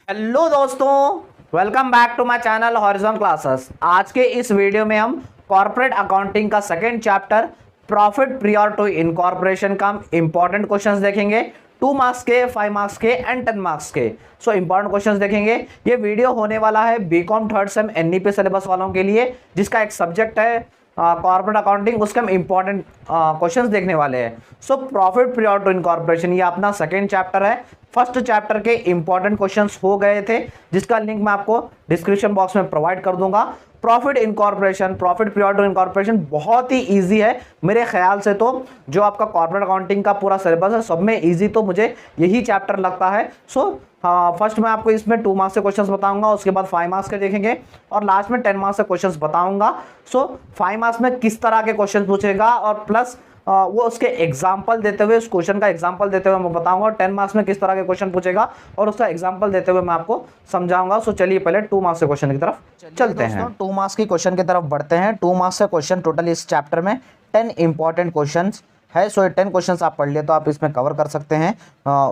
Hello दोस्तों, welcome back to my channel horizon classes. आज के इस वीडियो में हम कॉर्पोरेट अकाउंटिंग का second chapter profit prior to incorporation का इंपॉर्टेंट क्वेश्चंस देखेंगे। 2 मार्क्स के, 5 मार्क्स के एंड 10 मार्क्स के। सो इंपॉर्टेंट क्वेश्चंस देखेंगे। ये वीडियो होने वाला है BCom third sem NEP syllabus वालों के लिए, जिसका एक सब्जेक्ट है कॉर्पोरेट अकाउंटिंग। उसके हम इंपॉर्टेंट क्वेश्चंस देखने वाले हैं। So profit prior to incorporation ये अपना सेकंड चैप्टर है। फर्स्ट चैप्टर के इंपॉर्टेंट क्वेश्चंस हो गए थे, जिसका लिंक मैं आपको डिस्क्रिप्शन बॉक्स में प्रोवाइड कर दूंगा। Profit incorporation, profit prior to incorporation बहुत ही इजी है मेरे ख्याल से। तो जो आपका कॉर्पोरेट अकाउंटिंग का पूरा सिलेबस है, सब में इजी तो मुझे यही चैप्टर लगता है। सो फर्स्ट मैं आपको इसमें 2 मार्क्स से क्वेश्चंस बताऊंगा, उसके बाद 5 मार्क्स के देखेंगे और लास्ट में 10 मार्क्स से क्वेश्चंस बताऊंगा। सो 5 मार्क्स में किस तरह के क्वेश्चन पूछेगा और प्लस वो उसके एग्जाम्पल देते हुए, उस क्वेश्चन का एग्जाम्पल देते हुए मैं बताऊंगा। 10 मार्क्स में किस तरह के क्वेश्चन पूछेगा और उसका एग्जाम्पल देते हुए मैं आपको समझाऊंगा। सो चलिए पहले 2 मार्क्स के क्वेश्चन की तरफ चलते हैं। 2 मार्क्स की क्वेश्चन की तरफ बढ़ते हैं। 2 मार्क्स से क्वेश्चन टोटल इस चैप्टर में 10 इंपॉर्टेंट क्वेश्चन है। सो 10 क्वेश्चन आप पढ़ लिए तो आप इसमें कवर कर सकते हैं।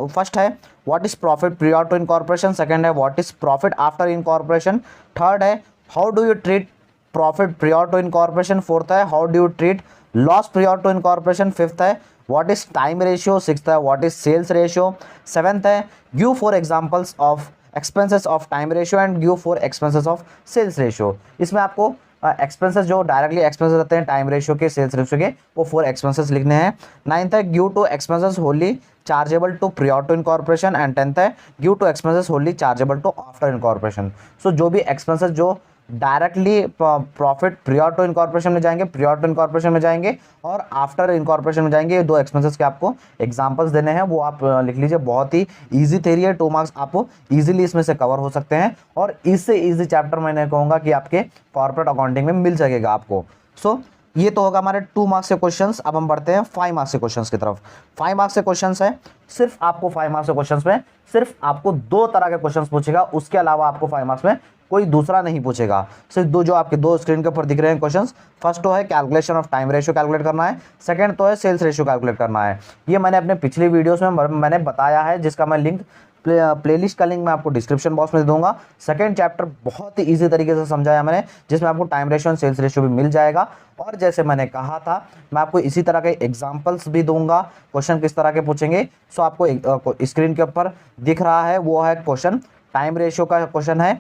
फर्स्ट है what is profit prior to incorporation. Second है what is profit after incorporation. Third है how do you treat profit prior to incorporation. Fourth है how do you treat loss prior to incorporation. Fifth है what is time ratio. Sixth है what is sales ratio. Seventh है give 4 examples of expenses of time ratio and give 4 expenses of sales ratio. इसमें आपको expenses जो directly expenses रहते हैं time ratio के, sales ratio के, वो 4 एक्सपेंसेस लिखने हैं। 9th है give 2 expenses wholly chargeable to prior to incorporation and 10th है give 2 expenses wholly chargeable to after incorporation. So जो भी एक्सपेंसेस जो directly profit prior to incorporation में जाएंगे, प्रियर टू इनकॉर्पोरेशन में जाएंगे और आफ्टर इनकॉर्पोरेशन में जाएंगे, ये 2 एक्सपेंसेस के आपको एग्जांपल्स देने हैं। वो आप लिख लीजिए। बहुत ही इजी थ्योरी है। 2 मार्क्स आपको इजीली इसमें से कवर हो सकते हैं और इससे इजी चैप्टर मैंने कहूँगा कि आपके कॉर्पोरेट अकाउंटिंग में मिल सकेगा आपको। सो ये तो होगा हमारे 2 मार्क्स के क्वेश्चंस। अब हम बढ़ते हैं 5 मार्क्स के क्वेश्चंस की तरफ। 5 मार्क्स के क्वेश्चंस है, सिर्फ आपको 5 मार्क्स के क्वेश्चंस में सिर्फ आपको 2 तरह के क्वेश्चंस पूछेगा। उसके अलावा आपको 5 मार्क्स में कोई दूसरा नहीं पूछेगा। सिर्फ दो जो आपके 2 स्क्रीन के ऊपर दिख रहे हैं क्वेश्चंस। फर्स्ट तो है calculation of time ratio calculate करना है। सेकंड तो है सेल्स रेशियो कैलकुलेट करना है। ये मैंने अपने पिछले वीडियोस में मैंने बताया है, जिसका मैं लिंक प्लेलिस्ट का लिंक मैं आपको डिस्क्रिप्शन बॉक्स में दे दूंगा। सेकंड चैप्टर बहुत ही इजी तरीके से समझाया मैंने, जिसमें आपको टाइम रेशियो और सेल्स रेशियो भी मिल जाएगा। और जैसे मैंने कहा था, मैं आपको इसी तरह के एग्जांपल्स भी दूंगा, क्वेश्चन किस तरह के पूछेंगे। सो आपको स्क्रीन के ऊपर दिख रहा है, वो है क्वेश्चन टाइम रेशियो का क्वेश्चन है।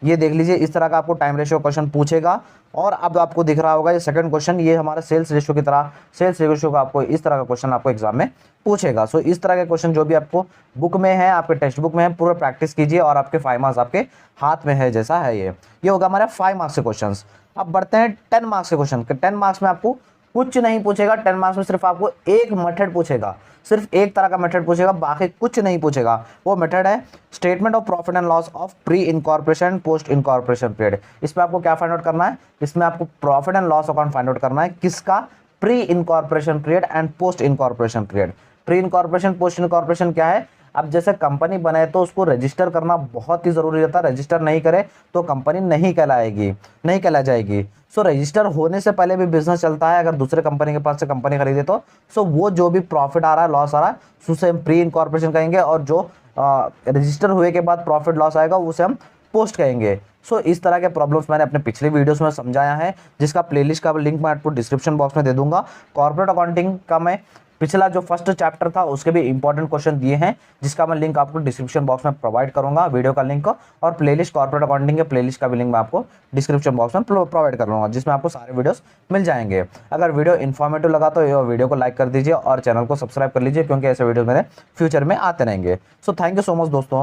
ये देख लीजिए, इस तरह का आपको टाइम रेशियो क्वेश्चन पूछेगा। और अब आपको दिख रहा होगा ये सेकंड क्वेश्चन, ये हमारा सेल्स रेशियो की तरह, सेल्स रेशियो का आपको इस तरह का क्वेश्चन आपको एग्जाम में पूछेगा। सो इस तरह के क्वेश्चन जो भी आपको बुक में है, आपके टेक्स्ट बुक में है, पूरा प्रैक्टिस कीजिए और आपके 5 मार्क्स आपके हाथ में है, जैसा है ये होगा हमारा 5 मार्क्स के क्वेश्चन। अब बढ़ते हैं 10 मार्क्स के क्वेश्चन। 10 मार्क्स में आपको कुछ नहीं पूछेगा। 10 मार्क्स में सिर्फ आपको एक मेथड पूछेगा, सिर्फ एक तरह का मेथड पूछेगा, बाकी कुछ नहीं पूछेगा। वो मेथड है statement of profit and loss of pre incorporation post incorporation period. इसमें आपको क्या फाइंड आउट करना है? इसमें आपको profit and loss account find out करना है। किसका? Pre incorporation period and post incorporation period. Pre incorporation post incorporation क्या है? अब जैसे कंपनी बनाए तो उसको रजिस्टर करना बहुत ही जरूरी रहता है। रजिस्टर नहीं करे तो कंपनी नहीं कहलाएगी, नहीं कहला जाएगी। सो रजिस्टर होने से पहले भी बिजनेस चलता है। अगर दूसरे कंपनी के पास से कंपनी खरीदे तो सो वो जो भी प्रॉफिट आ रहा है, लॉस आ रहा है, उसे हम प्री इनकॉर्पोरेशन कहेंगे। और जो रजिस्टर हुए के बाद प्रॉफिट लॉस आएगा उसे हम पोस्ट कहेंगे। सो इस तरह के प्रॉब्लम्स मैंने अपने पिछले वीडियोस में समझाया है, जिसका प्लेलिस्ट का लिंक मैं आपको डिस्क्रिप्शन बॉक्स में दे दूंगा। कॉर्पोरेट अकाउंटिंग का मैं पिछला जो फर्स्ट चैप्टर था उसके भी इंपॉर्टेंट क्वेश्चन दिए हैं, जिसका मैं लिंक आपको डिस्क्रिप्शन बॉक्स में प्रोवाइड करूंगा, वीडियो का लिंक और प्लेलिस्ट कॉर्पोरेट अकाउंटिंग के प्लेलिस्ट का भी लिंक मैं आपको डिस्क्रिप्शन बॉक्स में प्रोवाइड कर लूंगा, जिसमें आपको सारे वीडियोस मिल जाएंगे। अगर वीडियो इन्फॉर्मेटिव लगा तो ये वीडियो को लाइक कर दीजिए और चैनल को सब्सक्राइब कर लीजिए, क्योंकि ऐसे वीडियो मेरे फ्यूचर में आते रहेंगे। So thank you so much दोस्तों।